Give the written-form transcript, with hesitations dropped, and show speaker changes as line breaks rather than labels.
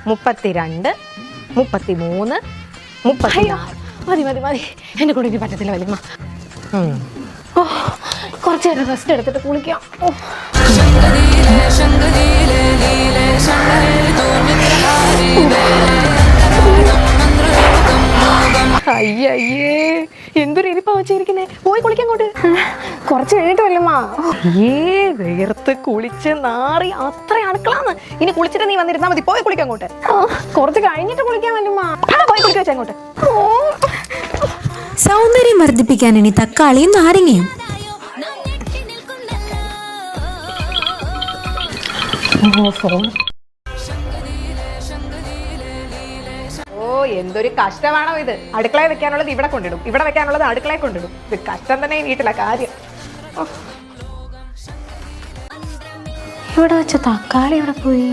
32, 33, 34.
മതി മതി മതി, എന്നെ കൊണ്ട് ഇനി പറ്റത്തില്ല വല്യമ്മ. ഓ, കുറച്ചു നേരം റെസ്റ്റ് എടുത്തിട്ട് കുളിക്കാം. അയ്യേ, എന്തൊരു ഇരിപ്പാ വെച്ചിരിക്കുന്നേ. പോയി കുളിക്കാൻ കൊണ്ട്.
കുറച്ച് കഴിഞ്ഞിട്ട് വല്യമ്മ.
വേർത്ത് കുളിച്ച് നാറി അത്ര അണുക്കളാന്ന്. ഇനി കുളിച്ചിട്ട് നീ വന്നിരുന്നാ മതി. പോയി കുളിക്കാൻ അങ്ങോട്ട്.
കുറച്ച് കഴിഞ്ഞിട്ട് കുളിക്കാൻ വല്യമ്മ.
പോയി കുളിക്കാൻ വെച്ചാൽ അങ്ങോട്ട്.
സൗന്ദര്യം വർദ്ധിപ്പിക്കാൻ ഇനി തക്കാളിയും നാരങ്ങയും.
ഓ, എന്തൊരു കഷ്ടമാണോ ഇത്. അടുക്കളയിൽ വെക്കാനുള്ളത് ഇവിടെ കൊണ്ടിടും, ഇവിടെ വെക്കാനുള്ളത് അടുക്കളയിൽ കൊണ്ടിടും. ഇത് കഷ്ടം തന്നെ വീട്ടിലെ കാര്യം.
ഇവിടെ വെച്ച തക്കാളി ഇവിടെ പോയി.